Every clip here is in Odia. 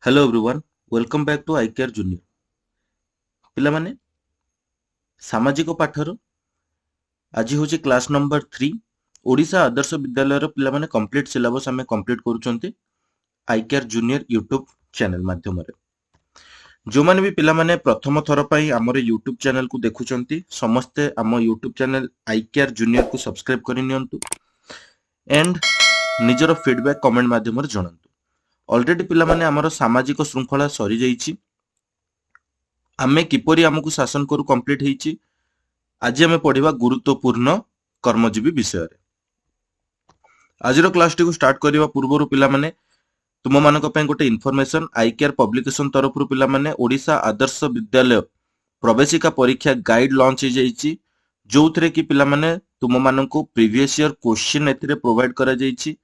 Hello everyone welcome back to IKR junior पिला माने सामाजिक पाठर आज हूँ क्लास नंबर 3 ओडिशा आदर्श विद्यालय पिला माने कंप्लीट सिलेबस आमे कंप्लीट करूछंती आईकेआर जूनियर यूट्यूब चैनल माध्यम रे जो माने भी पिला माने प्रथम थर पई हमर यूट्यूब चैनल को देखुछंती समस्ते हम यूट्यूब चैनल आईकेआर जूनियर को सब्सक्राइब करि नियंतु एंड निजर फीडबैक कमेंट माध्यम रे जणांतु ऑलरेडी पिला माने हमर सामाजिक श्रृंखला सरी जाईची आमे किपरि हमकु शासन करू कंप्लीट हेची आज आमे पढिबा गुरुत्वपूर्ण कर्मजीवी विषय रे आजिरो क्लास टी को स्टार्ट करिवा पूर्वरु पिला माने तुम मानक पे गोटे इनफॉरमेशन आईकेआर पब्लिकेशन तरफ पिला माने ओडिशा आदर्श विद्यालय प्रवेशिका परीक्षा गाइड लॉन्च हो जाइछि जो थरे कि पिला माने तुम मानक प्रीवियस ईयर क्वेश्चन एथिरे प्रोवाइड करा जाइछि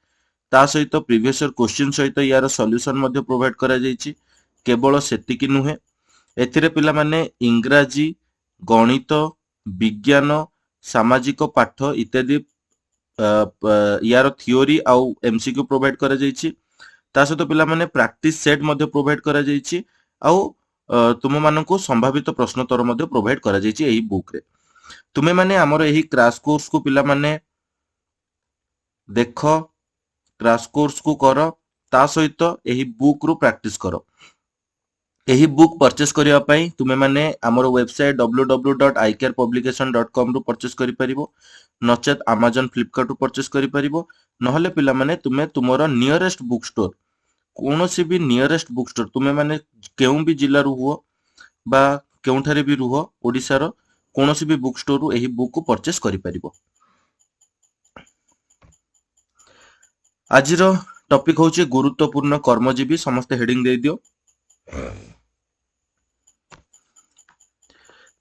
ता सहित प्रीवियस ईयर क्वेश्चन सहित यार सॉल्यूशन मध्ये प्रोवाइड करा जाइछि केवल सेतिकी नुहे एथिरे पिला माने इंग्राजी गणित विज्ञान सामाजिक पाठ इत्यादि यार थियोरी आउ एमसीक्यू प्रोवाइड करा जाइछि ता सहित पिला माने प्रैक्टिस सेट मध्ये प्रोवाइड करा जाइछि आउ तुम मानक संभावित प्रश्न उत्तर मध्ये प्रोवाइड करा जाइछि एही बुक रे तुमे माने हमर एही क्रैश कोर्स को पिला माने देख क्रैश कोर्स को कर ता सहित एही बुक रो प्रैक्टिस करो एही बुक परचेस करिया पई तुमे माने हमर वेबसाइट www.icarepublication.com रो परचेस करि परिबो नचेत Amazon Flipkart रो परचेस करि परिबो नहले पिला माने तुमे तुमरो नियरेस्ट बुक स्टोर कोनोसी भी नियरेस्ट बुक स्टोर तुमे माने केउ भी जिल्ला रु हुओ बा केउठारे भी रुहो ओडिसा रो कोनोसी भी बुक स्टोर रु एही बुक को परचेस करि परिबो आजिरो टॉपिक होची गुरुत्वपूर्ण कर्मजीवी समस्त हेडिंग दे दियो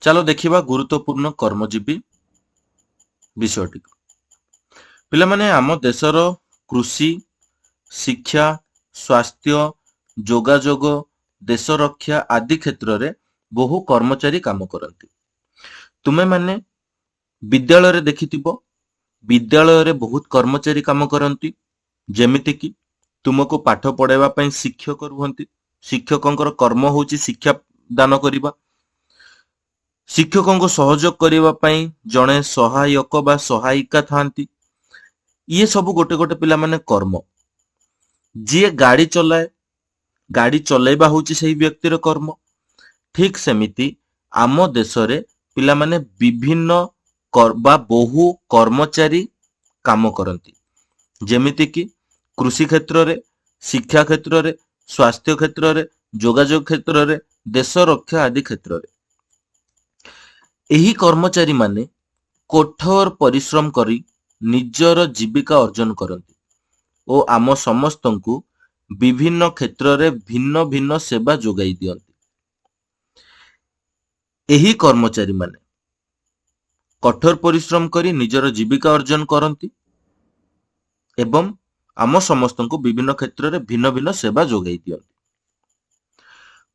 चलो देखिबा गुरुत्वपूर्ण कर्मजीवी विषयटी पिला माने आम देशर कृषि शिक्षा स्वास्थ्य जोगाजोग देश रक्षा आदि क्षेत्र रे बहु कर्मचारी काम करती तुमे माने विद्यालय रे देखिथिबो विद्यालय रे बहुत कर्मचारी काम करती जेमिति कि तुमको पाठ पढ़ाइबा पई शिक्षक रुहंती शिक्षकंकर कर्म होची शिक्षा दान करिबा शिक्षकों सहयोग करिबा पई जणे सहायक बा सहायिका थांती ये सब गोटे गोटे पिला माने कर्म जे गाड़ी चलाए गाड़ी चलाइबा होची सही व्यक्तिर कर्म ठीक सेमिति आम देश रे पिला माने विभिन्न बा बहु कर्मचारी काम करती जेमिति कि कृषि क्षेत्र रे शिक्षा क्षेत्र रे स्वास्थ्य क्षेत्र रे जोगाजोग क्षेत्र रे देश रक्षा आदि क्षेत्र रे एही कर्मचारी माने कठोर परिश्रम करी निजर जीविका अर्जन करती ओ आम समस्तंकु विभिन्न क्षेत्र रे भिन्न भिन्न सेवा जोगाई दियंती एही कर्मचारी माने कठोर परिश्रम करी निजर जीविका अर्जन करती एवं आम समस्तंकु विभिन्न क्षेत्र रे भिन्न भिन्न सेवा जोगाई दियंती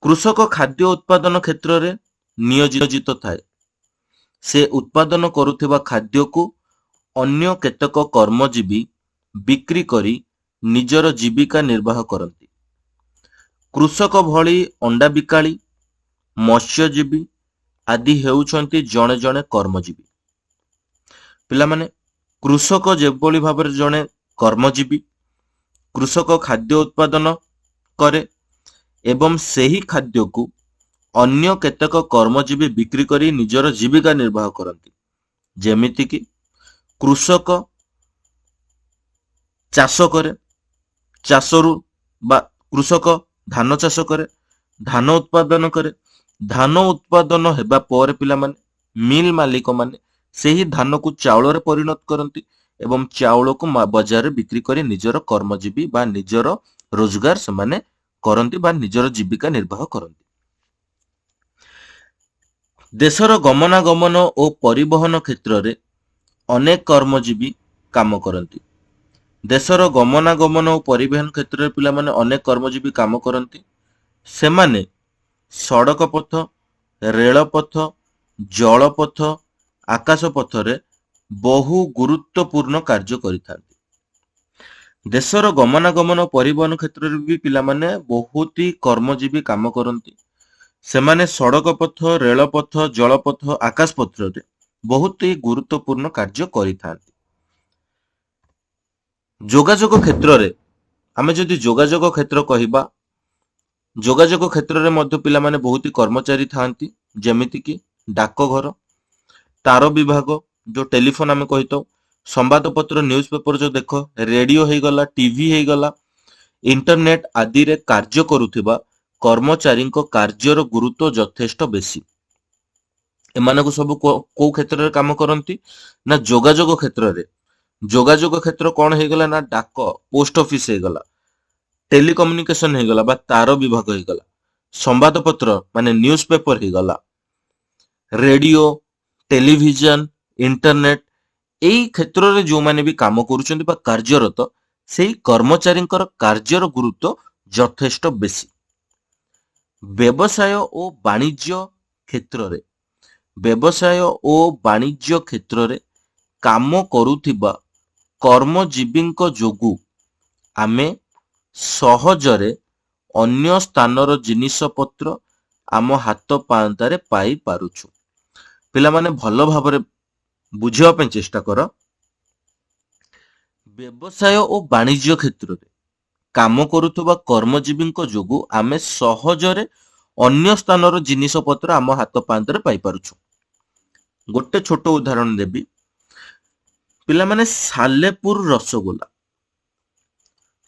कृषक खाद्य उत्पादन क्षेत्र रे नियोजित थाए से उत्पादन करुथिबा खाद्य को अन्य केतक कर्मजीवी बिक्री करी निजर जीविका निर्वाह करती कृषक भली अंडा बिकाली मत्स्यजीवी आदि हेउछंती जणे जणे कर्मजीवी पिला माने कृषक जेभली भाबरे जणे कर्मजीवी कृषक खाद्य उत्पादन करे एवं सही खाद्य को अन्य केतक कर्मजीवी बिक्री करी निजर जीविका निर्वाह करती जेमिति कि कृषक चाष करे चाषरु बा कृषक धान चाष करे धान उत्पादन करे धान उत्पादन हेबा पर पिला माने मिल मालिक माने सही धान को चाउल रे परिणत करती एवं चाउल को बाजार रे बिक्री करी निजर कर्मजीवी बा निजर रोजगार से माने करती बा निजर जीविका निर्वाह करती देशर गमनागमन और परिवहन क्षेत्र रे अनेक कर्मजीवी काम करती देशर गमनागमन और परिवहन क्षेत्र रे पिला माने अनेक कर्मजीवी काम करती से माने सड़क पथ रेल पथ जल पथ आकाश पथ रे बहु गुरुत्वपूर्ण कार्य करिथांती ଦେଶର ଗମନାଗମନ ପରିବହନ କ୍ଷେତ୍ରରେ ବି ପିଲାମାନେ ବହୁତ ହି କର୍ମଜୀବୀ କାମ କରନ୍ତି। ସେମାନେ ସଡ଼କ ପଥ, ରେଳପଥ, ଜଳପଥ, ଆକାଶ ପଥରେ ବହୁତ ହି ଗୁରୁତ୍ୱପୂର୍ଣ୍ଣ କାର୍ଯ୍ୟ କରିଥାନ୍ତି। ଯୋଗାଯୋଗ କ୍ଷେତ୍ରରେ ଆମେ ଯଦି ଯୋଗାଯୋଗ କ୍ଷେତ୍ର କହିବା, ଯୋଗାଯୋଗ କ୍ଷେତ୍ରରେ ମଧ୍ୟ ପିଲାମାନେ ବହୁତ ହି କର୍ମଚାରୀ ଥାନ୍ତି। ଯେମିତିକି ଡାକଘର, ତାର ବିଭାଗ, ଯୋଉ ଟେଲିଫୋନ ଆମେ କହିଥାଉ, ସମ୍ବାଦପତ୍ର ନ୍ୟୁଜ ପେପର ଯୋଉ ଦେଖ, ରେଡିଓ ହେଇଗଲା, ଟିଭି ହେଇଗଲା, ଇଣ୍ଟରନେଟ ଆଦିରେ କାର୍ଯ୍ୟ କରୁଥିବା କର୍ମଚାରୀଙ୍କ କାର୍ଯ୍ୟର ଗୁରୁତ୍ୱ ଯଥେଷ୍ଟ ବେଶୀ। ଏମାନଙ୍କୁ ସବୁ କୋଉ କ୍ଷେତ୍ରରେ କାମ କରନ୍ତି ନା ଯୋଗାଯୋଗ କ୍ଷେତ୍ରରେ। ଯୋଗାଯୋଗ କ୍ଷେତ୍ର କଣ ହେଇଗଲା ନା ଡାକ, ପୋଷ୍ଟ ଅଫିସ ହେଇଗଲା, ଟେଲିକମ୍ୟୁନିକେସନ ହେଇଗଲା ବା ତାର ବିଭାଗ ହେଇଗଲା, ସମ୍ବାଦପତ୍ର ମାନେ ନ୍ୟୁଜ ପେପର ହେଇଗଲା, ରେଡିଓ, ଟେଲିଭିଜନ, ଇଣ୍ଟରନେଟ, ଏଇ କ୍ଷେତ୍ରରେ ଯୋଉମାନେ ବି କାମ କରୁଛନ୍ତି ବା କାର୍ଯ୍ୟରତ, ସେଇ କର୍ମଚାରୀଙ୍କର କାର୍ଯ୍ୟର ଗୁରୁତ୍ୱ ଯଥେଷ୍ଟ ବେଶୀ। ବ୍ୟବସାୟ ଓ ବାଣିଜ୍ୟ କ୍ଷେତ୍ରରେ, ବ୍ୟବସାୟ ଓ ବାଣିଜ୍ୟ କ୍ଷେତ୍ରରେ କାମ କରୁଥିବା କର୍ମଜୀବୀଙ୍କ ଯୋଗୁଁ ଆମେ ସହଜରେ ଅନ୍ୟ ସ୍ଥାନର ଜିନିଷପତ୍ର ଆମ ହାତ ପାଆନ୍ତାରେ ପାଇପାରୁଛୁ। ପିଲାମାନେ ଭଲ ଭାବରେ ବୁଝିବା ପାଇଁ ଚେଷ୍ଟା କର। ବ୍ୟବସାୟ ଓ ବାଣିଜ୍ୟ କ୍ଷେତ୍ରରେ କାମ କରୁଥିବା କର୍ମଜୀବୀଙ୍କ ଯୋଗୁଁ ଆମେ ସହଜରେ ଅନ୍ୟ ସ୍ଥାନର ଜିନିଷପତ୍ର ଆମ ହାତ ପାଆନ୍ତାରେ ପାଇପାରୁଛୁ। ଗୋଟେ ଛୋଟ ଉଦାହରଣ ଦେବି। ପିଲାମାନେ ସାଲେପୁର ରସଗୋଲା,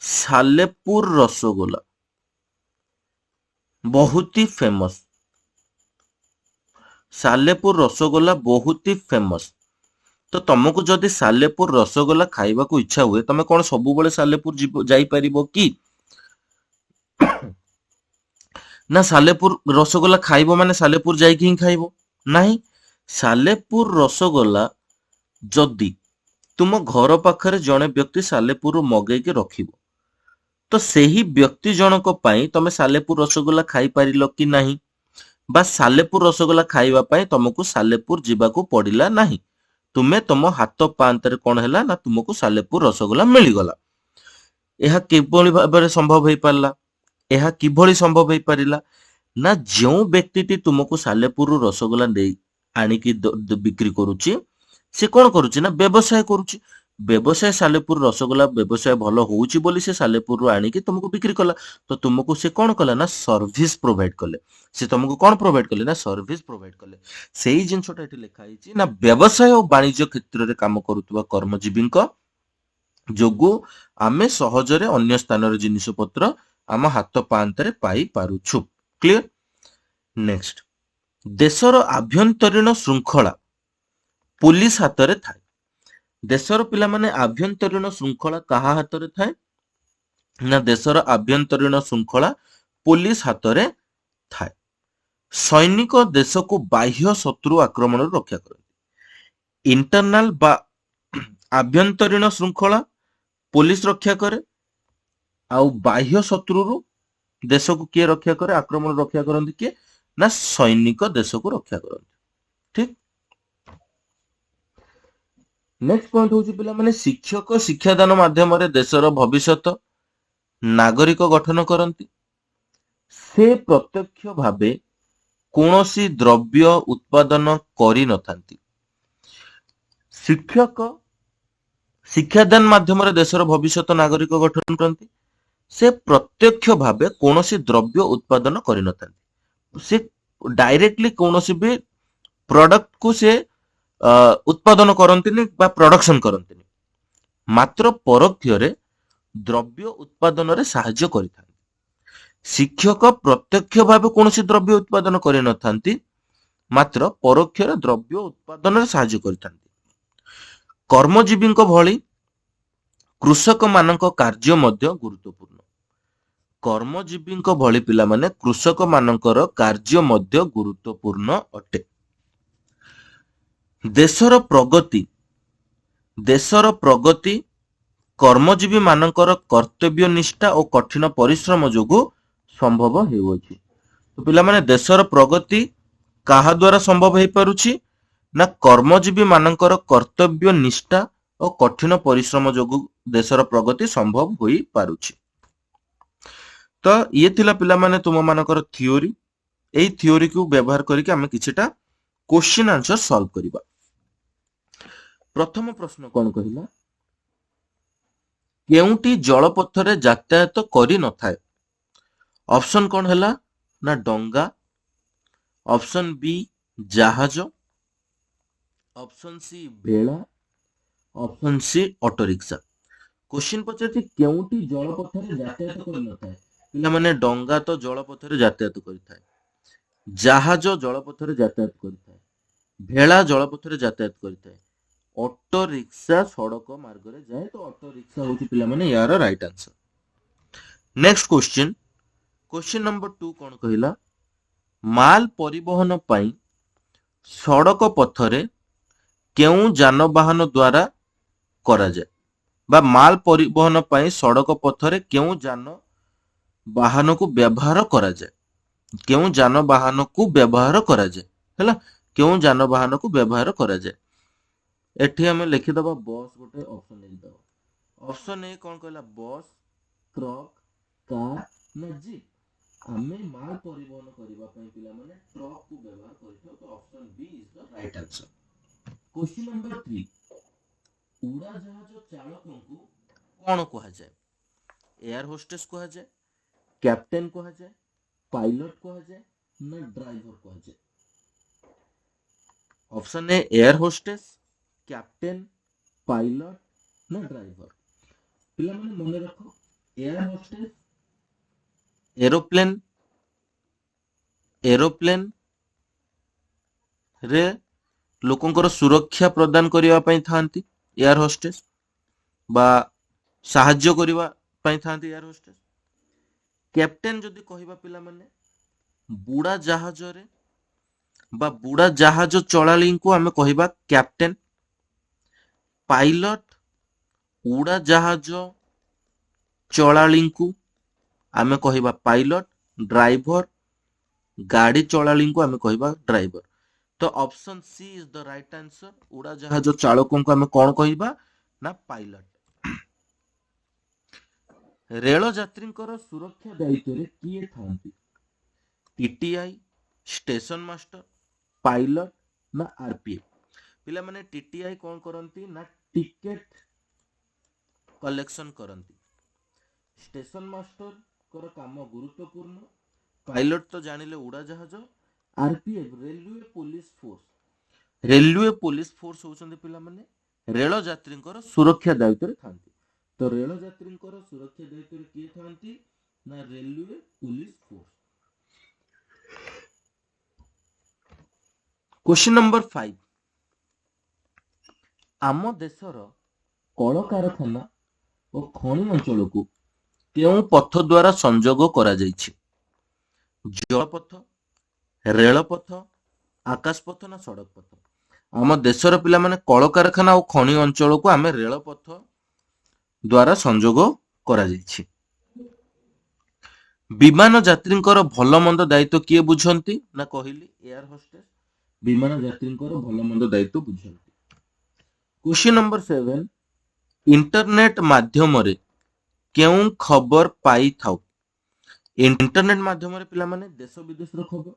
ସାଲେପୁର ରସଗୋଲା ବହୁତ ହି ଫେମସ। ସାଲେପୁର ରସଗୋଲା ବହୁତ ହି ଫେମସ। ତ ତମକୁ ଯଦି ସାଲେପୁର ରସଗୋଲା ଖାଇବାକୁ ଇଚ୍ଛା ହୁଏ, ତମେ କଣ ସବୁବେଳେ ସାଲେପୁର ଯାଇପାରିବ କି? ନା ସାଲେପୁର ରସଗୋଲା ଖାଇବ ମାନେ ସାଲେପୁର ଯାଇକି ହିଁ ଖାଇବ? ନାହିଁ। ସାଲେପୁର ରସଗୋଲା ଯଦି ତୁମ ଘର ପାଖରେ ଜଣେ ବ୍ୟକ୍ତି ସାଲେପୁରରୁ ମଗେଇକି ରଖିବ, ତ ସେହି ବ୍ୟକ୍ତି ଜଣକ ପାଇଁ ତମେ ସାଲେପୁର ରସଗୋଲା ଖାଇପାରିଲ କି ନାହିଁ? ବା ସାଲେପୁର ରସଗୋଲା ଖାଇବା ପାଇଁ ତମକୁ ସାଲେପୁର ଯିବାକୁ ପଡିଲା ନାହିଁ। ତୁମେ ତମ ହାତ ପାଆନ୍ତାରେ କଣ ହେଲା ନା ତୁମକୁ ସାଲେପୁର ରସଗୋଲା ମିଳିଗଲା। ଏହା କିଭଳି ଭାବରେ ସମ୍ଭବ ହେଇପାରିଲା? ଏହା କିଭଳି ସମ୍ଭବ ହେଇପାରିଲା ନା ଯେଉଁ ବ୍ୟକ୍ତିଟି ତୁମକୁ ସାଲେପୁରରୁ ରସଗୋଲା ନେଇ ଆଣିକି ବିକ୍ରି କରୁଛି, ସେ କଣ କରୁଛି ନା ବ୍ୟବସାୟ କରୁଛି। ବ୍ୟବସାୟ ସାଲେପୁର ରସଗୋଲା ବ୍ୟବସାୟ ଭଲ ହଉଛି ବୋଲି ସେ ସାଲେପୁରରୁ ଆଣିକି ତୁମକୁ ବିକ୍ରି କଲା। ତ ତୁମକୁ ସେ କଣ କଲା ନା ସର୍ଭିସ ପ୍ରୋଭାଇଡ କଲେ। ସେ ତମକୁ କଣ ପ୍ରୋଭାଇଡ କଲେ ନା ସର୍ଭିସ ପ୍ରୋଭାଇଡ କଲେ। ସେଇ ଜିନିଷଟା ଏଠି ଲେଖା ହେଇଛି ନା ବ୍ୟବସାୟ ଓ ବାଣିଜ୍ୟ କ୍ଷେତ୍ରରେ କାମ କରୁଥିବା କର୍ମଜୀବୀଙ୍କ ଯୋଗୁଁ ଆମେ ସହଜରେ ଅନ୍ୟ ସ୍ଥାନର ଜିନିଷପତ୍ର ଆମ ହାତ ପାଆନ୍ତାରେ ପାଇପାରୁଛୁ। କ୍ଲିୟର? ନେକ୍ସଟ, ଦେଶର ଆଭ୍ୟନ୍ତରୀଣ ଶୃଙ୍ଖଳା ପୁଲିସ ହାତରେ ଥାଏ। ଦେଶର ପିଲାମାନେ ଆଭ୍ୟନ୍ତରୀଣ ଶୃଙ୍ଖଳା କାହା ହାତରେ ଥାଏ ନା ଦେଶର ଆଭ୍ୟନ୍ତରୀଣ ଶୃଙ୍ଖଳା ପୁଲିସ ହାତରେ ଥାଏ। ସୈନିକ ଦେଶକୁ ବାହ୍ୟ ଶତ୍ରୁ ଆକ୍ରମଣରୁ ରକ୍ଷା କରନ୍ତି। ଇଣ୍ଟରନାଲ ବା ଆଭ୍ୟନ୍ତରୀଣ ଶୃଙ୍ଖଳା ପୁଲିସ ରକ୍ଷା କରେ, ଆଉ ବାହ୍ୟ ଶତ୍ରୁରୁ ଦେଶକୁ କିଏ ରକ୍ଷା କରେ? ଆକ୍ରମଣ ରକ୍ଷା କରନ୍ତି କିଏ? ନା ସୈନିକ ଦେଶକୁ ରକ୍ଷା କରନ୍ତି। ଠିକ। ନେକ୍ସଟ ପଏଣ୍ଟ ହଉଛି ପିଲାମାନେ ଶିକ୍ଷକ ଶିକ୍ଷାଦାନ ମାଧ୍ୟମରେ ଦେଶର ଭବିଷ୍ୟତ ନାଗରିକ ଗଠନ କରନ୍ତି। ସେ ପ୍ରତ୍ୟକ୍ଷ ଭାବେ କୌଣସି ଦ୍ରବ୍ୟ ଉତ୍ପାଦନ କରିନଥାନ୍ତି। ଶିକ୍ଷକ ଶିକ୍ଷାଦାନ ମାଧ୍ୟମରେ ଦେଶର ଭବିଷ୍ୟତ ନାଗରିକ ଗଠନ କରନ୍ତି। ସେ ପ୍ରତ୍ୟକ୍ଷ ଭାବେ କୌଣସି ଦ୍ରବ୍ୟ ଉତ୍ପାଦନ କରିନଥାନ୍ତି। ସେ ଡାଇରେକ୍ଟଲି କୌଣସି ବି ପ୍ରଡକ୍ଟକୁ ସେ ଉତ୍ପାଦନ କରନ୍ତିନି ବା ପ୍ରଡକ୍ସନ କରନ୍ତିନି, ମାତ୍ର ପରୋକ୍ଷରେ ଦ୍ରବ୍ୟ ଉତ୍ପାଦନରେ ସାହାଯ୍ୟ କରିଥାନ୍ତି। ଶିକ୍ଷକ ପ୍ରତ୍ୟକ୍ଷ ଭାବେ କୌଣସି ଦ୍ରବ୍ୟ ଉତ୍ପାଦନ କରିନଥାନ୍ତି, ମାତ୍ର ପରୋକ୍ଷରେ ଦ୍ରବ୍ୟ ଉତ୍ପାଦନରେ ସାହାଯ୍ୟ କରିଥାନ୍ତି। କର୍ମଜୀବୀଙ୍କ ଭଳି କୃଷକ ମାନଙ୍କ କାର୍ଯ୍ୟ ମଧ୍ୟ ଗୁରୁତ୍ୱପୂର୍ଣ୍ଣ। କର୍ମଜୀବୀଙ୍କ ଭଳି ପିଲାମାନେ କୃଷକ ମାନଙ୍କର କାର୍ଯ୍ୟ ମଧ୍ୟ ଗୁରୁତ୍ୱପୂର୍ଣ୍ଣ ଅଟେ। ଦେଶର ପ୍ରଗତି କର୍ମଜୀବୀ ମାନଙ୍କର କର୍ତ୍ତବ୍ୟ ନିଷ୍ଠା ଓ କଠିନ ପରିଶ୍ରମ ଯୋଗୁଁ ସମ୍ଭବ ହେଉଅଛି। ତ ପିଲାମାନେ ଦେଶର ପ୍ରଗତି କାହା ଦ୍ୱାରା ସମ୍ଭବ ହେଇପାରୁଛି ନା କର୍ମଜୀବୀ ମାନଙ୍କର କର୍ତ୍ତବ୍ୟ ନିଷ୍ଠା ଓ କଠିନ ପରିଶ୍ରମ ଯୋଗୁଁ देशर प्रगति संभव होई पारुछि। तो ये थिला पिला माने तुम मानकर थियोरी। एई थियोरी को व्यवहार करके आमे किछिटा क्वेश्चन आंसर सॉल्व करिबा। प्रथम प्रश्न कोन कहिला, केउंटी जलपथरे यातायात करि न थाए? ऑप्शन कोन हला ना डंगा, ऑप्शन बी जहाज, ऑप्शन सी भेड़ा, option C auto rickshaw. Question पचारछि केउंटी जलपथरे यातायात करि न थाए? पिला माने डंगा तो जलपथरे यातायात करि थाए, जहाज जलपथरे यातायात करि थाए, भेड़ा जलपथरे यातायात करि थाए, ऑटो रिक्शा सड़क मार्ग रे जाए। तो ऑटो रिक्शा होची पिला माने यार right answer. Next question, question number 2 कोन कहिला, माल परिवहन पई सड़क पथरे केउ जानवाहन द्वारा करा जाए बा माल परिवहन पई सड़क पथरे केउ जानवाहन को व्यवहार करा जाए, केउ जानवाहन को व्यवहार करा जाए हैला, केउ जानवाहन को व्यवहार करा जाए। एठी हमें लिखि दबा बस, गोटे ऑप्शन लिखि दबा। ऑप्शन ए कोन कहला, बस, ट्रक, कार ना जीप। आमे माल परिवहन करबा पई पिला माने ट्रक को व्यवहार करथो। तो option B is the right answer. Question number 3, उड़ा जहाज चालक को कोन कहा जाए? एयर होस्टेस कहा जाए, कैप्टेन कहा जाए, पायलट कहा जाए ना ड्राइवर कहा जाए? Option A air hostess, captain, pilot ना ड्राइवर। पिला माने मने रखो, एयर होस्टेस एरोप्लेन एरोप्लेन रे लोकंकर सुरक्षा प्रदान करिवा पई थांती एयर होस्टेस बा साहाय्य करिवा पई थांती एयर होस्टेस। कैप्टेन जदि कहिबा पिला माने बुड़ा जहाज रे बा बुड़ा जहाज चलाली को आमे कहिबा कैप्टेन। पायलट उड़ा जहाज चलाली को आमे कहिबा पायलट। ड्राइवर गाड़ी चलाली को आमे कहिबा ड्राइवर। तो option C is the right answer. उड़ा जहाज चालकों को आमे कौन कहिबा ना पायलट। रेल यात्रींकर सुरक्षा दायित्व रे किए थांती? टीटीआई, स्टेशन मास्टर, पायलट ना आरपीएफ? पिला माने टीटीआई कौन करंती ना टिकेट कलेक्शन करंती। स्टेशन मास्टर कर काम गुरुत्वपूर्ण। पायलट तो जानिले उड़ा जहाज। RPF railway police force. Railway police force होचंदी पिला माने रेल यात्रींकर सुरक्षा दायित्व रे थांती। तो रेल यात्रींकर सुरक्षा दायित्व रे किए थांती ना railway police force. Question number 5, आम देशर कल कारखाना और खनि अंचल को केउ पथ द्वारा संजोग करा जाइछि? जलपथ, रेलपथ, आकाशपथ ना सड़क पथ? आम देशर पिला माने कल कारखाना और खनि अंचल को आमे रेलपथ द्वारा संजोग करा जाइछि। विमान यात्रींकर भल मंद दायित्व किए बुझंती ना कहिली एयर होस्टेस। विमान यात्रींकर भल मंद दायित्व बुझंती। क्वेश्चन नंबर 7, इंटरनेट माध्यम रे केउ खबर पाई थाउ? इंटरनेट माध्यम रे पिला माने देश विदेश रो खबर,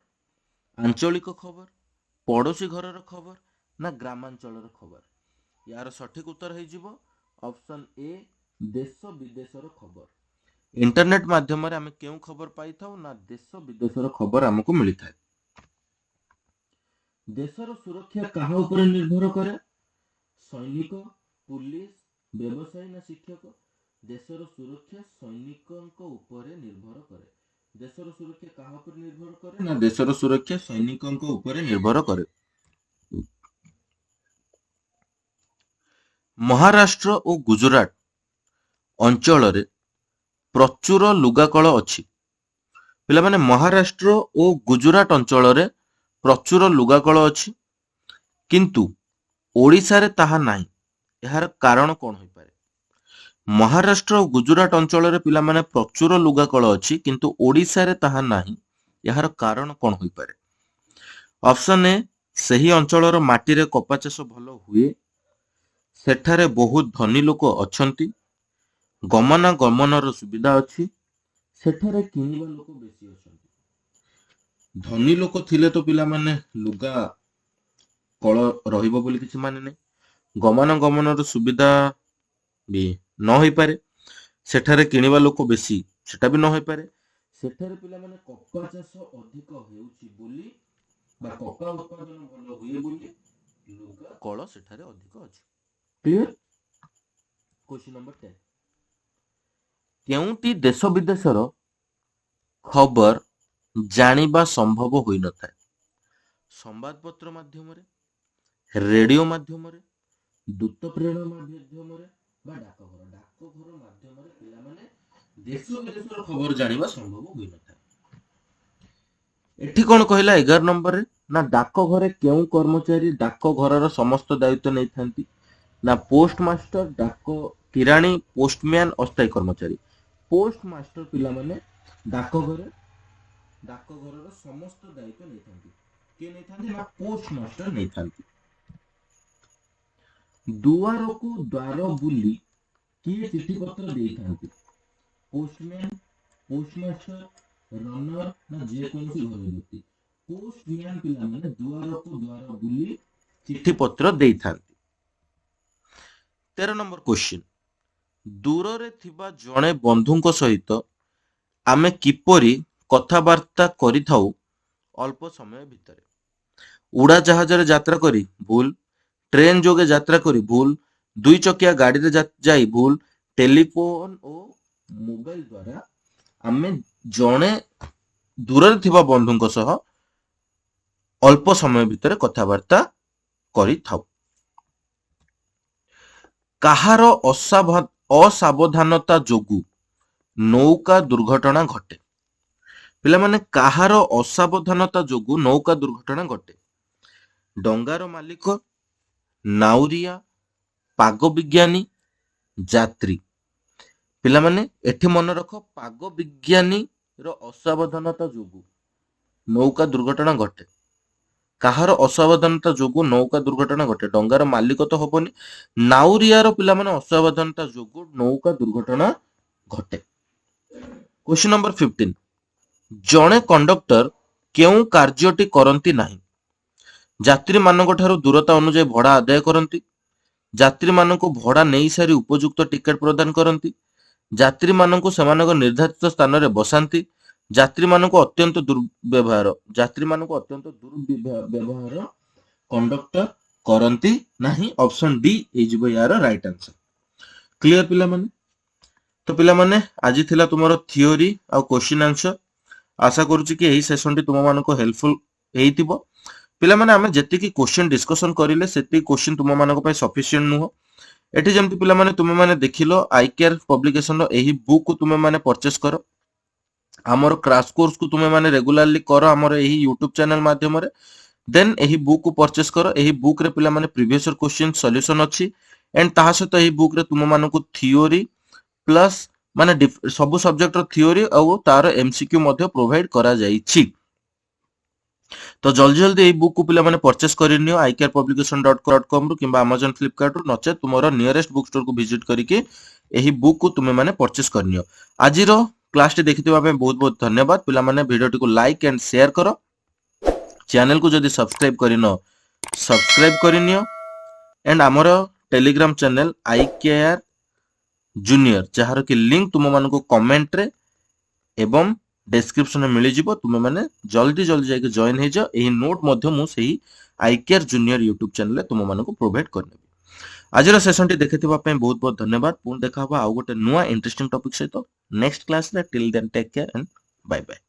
आंचलिक खबर, पड़ोसी घर रो खबर ना ग्रामांचल रो खबर? यार सठिक उत्तर है जीवो ऑप्शन ए देश विदेश रो खबर। इंटरनेट माध्यम रे हमें केउ खबर पाई थाउ ना देश विदेश रो खबर हमको मिली थाए। देशर सुरक्षा काहा ऊपर निर्भर करे? सैनिक, पुलिस, व्यवसायी ना शिक्षक? देशर सुरक्षा सैनिकଙ୍କ ଉପରେ ନିର୍ଭର କରେ। देशर सुरक्षा काहा ऊपर निर्भर करे ना देशर सुरक्षा सैनिकଙ୍କ ଉପରେ ନିର୍ଭର କରେ। महाराष्ट्र और गुजरात अंचल रे प्रचुर लुगाकल अछि। पिला माने महाराष्ट्र और गुजरात अंचल रे प्रचुर लुगाकल अछि किंतु ओडिसा रे ताहा नाही। एहार कारण कोन होई पारे? महाराष्ट्र और गुजरात अंचल रे पिला माने प्रचुर लुगाकल अछि किंतु ओडिसा रे ताहा नाही। एहार कारण कोन होई पारे? ऑप्शन ए सही अंचल रो माटी रे कपा चाष भलो हुए, सेठारे बहुत धनी लोक अछंती, ଗମନାଗମନର ସୁବିଧା ଅଛି, ସେଠାରେ କିଣିବା ଲୋକ ବେଶୀ ଅଛନ୍ତି। ଧନୀ ଲୋକ ଥିଲେ ତ ପିଲାମାନେ ଲୁଗା କଳ ରହିବ ବୋଲି କିଛି ମାନେ ନାହିଁ। ଗମନାଗମନର ସୁବିଧା ବି ନ ହୋଇପାରେ, ସେଠାରେ କିଣିବା ଲୋକ ବେଶୀ, ସେଟା ବି ନ ହୋଇପାରେ। ସେଠାରେ ପିଲାମାନେ କପା ଚାଷ ଅଧିକ ହେଉଛି ବୋଲି ବା କପା ଉତ୍ପାଦନ ଭଲ ହୁଏ ବୋଲି ଲୁଗା କଳ ସେଠାରେ ଅଧିକ ଅଛି। କ୍ଲିୟର? କ୍ୱେଶ୍ଚନ ନମ୍ବର 10, କେଉଁଟି ଦେଶ ବିଦେଶର ଖବର ଜାଣିବା ସମ୍ଭବ ହୋଇନଥାଏ? ସମ୍ବାଦପତ୍ର ମାଧ୍ୟମରେ, ରେଡିଓ ମାଧ୍ୟମରେ, ଦୂତ ପ୍ରେରଣ ମାଧ୍ୟମରେ ବା ଡାକଘର ମାଧ୍ୟମରେ ପିଲାମାନେ ଦେଶ ବିଦେଶର ଖବର ଜାଣିବା ସମ୍ଭବ ହୋଇନଥାଏ। ଏଠି କଣ କହିଲା 11 ନମ୍ବରରେ ନା ଡାକଘରେ କେଉଁ କର୍ମଚାରୀ ଡାକଘରର ସମସ୍ତ ଦାୟିତ୍ୱ ନେଇଥାନ୍ତି? ନା ପୋଷ୍ଟ ମାଷ୍ଟର, ଡାକ କିରାଣୀ, ପୋଷ୍ଟମ୍ୟାନ, ଅସ୍ଥାୟୀ କର୍ମଚାରୀ। ପୋଷ୍ଟ ମାଷ୍ଟର ପିଲାମାନେ ଡାକଘରର ସମସ୍ତ ଦାୟିତ୍ୱ ନେଇଥାନ୍ତି। କିଏ ନେଇଥାନ୍ତି? ନା ପୋଷ୍ଟ ମାଷ୍ଟର ନେଇଥାନ୍ତି। ଦୁଆରକୁ ଦ୍ୱାର ବୁଲି କିଏ ଚିଠି ପତ୍ର ଦେଇଥାନ୍ତି? ପୋଷ୍ଟମ୍ୟାନ, ପୋଷ୍ଟମାଷ୍ଟର, ରନର ନା ଯେକୌଣସି ଘରୋଇ ବ୍ୟକ୍ତି। ପୋଷ୍ଟମ୍ୟାନ ପିଲାମାନେ ଦୁଆରକୁ ଦ୍ୱାର ବୁଲି ଚିଠି ପତ୍ର ଦେଇଥାନ୍ତି। 13 ନମ୍ବର କ୍ୱେଶ୍ଚିନ୍, ଦୂରରେ ଥିବା ଜଣେ ବନ୍ଧୁଙ୍କ ସହିତ ଆମେ କିପରି କଥାବାର୍ତ୍ତା କରିଥାଉ ଅଳ୍ପ ସମୟ ଭିତରେ? ଉଡ଼ାଜାହାଜରେ ଯାତ୍ରା କରି ଭୁଲ, ଟ୍ରେନ ଯୋଗେ ଯାତ୍ରା କରି ଭୁଲ, ଦୁଇ ଚକିଆ ଗାଡ଼ିରେ ଯାଇ ଭୁଲ, ଟେଲିଫୋନ ଓ ମୋବାଇଲ ଦ୍ୱାରା ଆମେ ଜଣେ ଦୂରରେ ଥିବା ବନ୍ଧୁଙ୍କ ସହ ଅଳ୍ପ ସମୟ ଭିତରେ କଥାବାର୍ତ୍ତା କରିଥାଉ। କାହାର ଅସାବଧାନତା ଯୋଗୁ ନୌକା ଦୁର୍ଘଟଣା ଘଟେ? ପିଲାମାନେ କାହାର ଅସାବଧାନତା ଯୋଗୁ ନୌକା ଦୁର୍ଘଟଣା ଘଟେ? ଡଙ୍ଗାର ମାଲିକ, ନାଉରିଆ, ପାଗ ବିଜ୍ଞାନୀ, ଯାତ୍ରୀ। ପିଲାମାନେ ଏଠି ମନେ ରଖ, ପାଗ ବିଜ୍ଞାନୀର ଅସାବଧାନତା ଯୋଗୁ ନୌକା ଦୁର୍ଘଟଣା ଘଟେ। କାହାର ଅସାବଧାନତା ଯୋଗୁ ନୌକା ଦୁର୍ଘଟଣା ଘଟେ? ଡଙ୍ଗାର ମାଲିକ ତ ହବନି, ନାଉରିଆର ପିଲାମାନେ ଅସାବଧାନତା ଯୋଗୁ ନୌକା ଦୁର୍ଘଟଣା ଘଟେ। କ୍ୱେଶ୍ଚନ ନମ୍ବର 15, ଜଣେ କଣ୍ଡକ୍ଟର କେଉଁ କାର୍ଯ୍ୟଟି କରନ୍ତି ନାହିଁ? ଯାତ୍ରୀମାନଙ୍କ ଠାରୁ ଦୂରତା ଅନୁଯାୟୀ ଭଡ଼ା ଆଦାୟ କରନ୍ତି, ଯାତ୍ରୀମାନଙ୍କୁ ଭଡ଼ା ନେଇ ସାରି ଉପଯୁକ୍ତ ଟିକେଟ ପ୍ରଦାନ କରନ୍ତି, ଯାତ୍ରୀମାନଙ୍କୁ ସେମାନଙ୍କ ନିର୍ଦ୍ଧାରିତ ସ୍ଥାନରେ ବସାନ୍ତି, ଯାତ୍ରୀମାନଙ୍କୁ ଅତ୍ୟନ୍ତ ଦୁର୍ବ୍ୟବହାର କଣ୍ଡକ୍ଟର କରନ୍ତି ନାହିଁ। ଅପସନ ଡି ହେଇଯିବ ୟାର ରାଇଟ ଆନ୍ସର। କ୍ଲିୟର ପିଲାମାନେ? ତ ପିଲାମାନେ ଆଜି ଥିଲା ତୁମର ଥିଓରି ଆଉ କ୍ୱେଶ୍ଚିନ୍ ଆନ୍ସର। ଆଶା କରୁଛି କି ଏହି ସେସନଟି ତୁମମାନଙ୍କୁ ହେଲ୍ପଫୁଲ ହେଇଥିବ। ପିଲାମାନେ ଆମେ ଯେତିକି କ୍ୱେଶ୍ଚିନ୍ ଡିସ୍କସନ କରିଲେ ସେତିକି କ୍ୱେଶ୍ଚିନ୍ ତୁମମାନଙ୍କ ପାଇଁ ସଫିସିଏଣ୍ଟ ନୁହଁ। ଏଠି ଯେମିତି ପିଲାମାନେ ତୁମେମାନେ ଦେଖିଲ ଆଇକେଆର ପବ୍ଲିକେସନର ଏହି ବୁକ୍ କୁ ତୁମେମାନେ ପରଚେସ୍ କର। ଆମର କ୍ରାଶ କୋର୍ସକୁ ତୁମେମାନେ ରେଗୁଲାରଲି କର ଆମର ଏହି ୟୁଟ୍ୟୁବ ଚ୍ୟାନେଲ ମାଧ୍ୟମରେ। ଦେନ୍ ଏହି ବୁକ୍ କୁ ପରଚେସ୍ କର। ଏହି ବୁକ୍ ରେ ପିଲାମାନେ ପ୍ରିଭିୟସ୍ ଇୟର କ୍ୱେଶ୍ଚିନ୍ ସଲ୍ୟୁସନ ଅଛି ଏଣ୍ଡ ତାହା ସହିତ ଏହି ବୁକ୍ ରେ ତୁମମାନଙ୍କୁ ଥିଓରି ପ୍ଲସ୍ ମାନେ ସବୁ ସବଜେକ୍ଟର ଥିଓରି ଆଉ ତାର ଏମସିକ୍ୟୁ ମଧ୍ୟ ପ୍ରୋଭାଇଡ କରାଯାଇଛି। ତ ଜଲ୍ଦି ଏହି ବୁକ୍ କୁ ପିଲାମାନେ ପରଚେସ୍ କରିନିଅ icarepublication.com ରୁ କିମ୍ବା Amazon, Flipkart ରୁ, ନଚେତ ତୁମର ନିୟରେଷ୍ଟ ବୁକ୍ ଷ୍ଟୋର କୁ ଭିଜିଟ୍ କରିକି ଏହି ବୁକ୍ କୁ ତୁମେମାନେ ପରଚେସ୍ କରିନିଅ। ଆଜିର କ୍ଲାସଟି ଦେଖିଥିବା ପାଇଁ ବହୁତ ବହୁତ ଧନ୍ୟବାଦ। ପିଲାମାନେ ଭିଡିଓଟିକୁ ଲାଇକ୍ ଆଣ୍ଡ ସେୟାର କର। ଚ୍ୟାନେଲକୁ ଯଦି ସବସ୍କ୍ରାଇବ କରିନ ସବସ୍କ୍ରାଇବ କରିନିଅ ଏଣ୍ଡ ଆମର ଟେଲିଗ୍ରାମ ଚ୍ୟାନେଲ ଆଇକେଆର ଜୁନିୟର ଯାହାର କି ଲିଙ୍କ ତୁମମାନଙ୍କୁ କମେଣ୍ଟରେ ଏବଂ ଡେସ୍କ୍ରିପ୍ସନରେ ମିଳିଯିବ। ତୁମେମାନେ ଜଲ୍ଦି ଯାଇକି ଜଏନ୍ ହେଇଯାଅ। ଏହି ନୋଟ୍ ମଧ୍ୟ ମୁଁ ସେହି ଆଇକେଆର ଜୁନିୟର ୟୁଟ୍ୟୁବ ଚ୍ୟାନେଲରେ ତୁମମାନଙ୍କୁ ପ୍ରୋଭାଇଡ କରିନେବି। ଆଜିର ସେସନଟି ଦେଖିଥିବା ପାଇଁ ବହୁତ ବହୁତ ଧନ୍ୟବାଦ। ପୁଣି ଦେଖା ହବା ଆଉ ଗୋଟେ ନୂଆ ଇଣ୍ଟରେଷ୍ଟିଂ ଟପିକ ସହିତ ନେକ୍ସଟ କ୍ଲାସରେ। Till then take care and bye bye.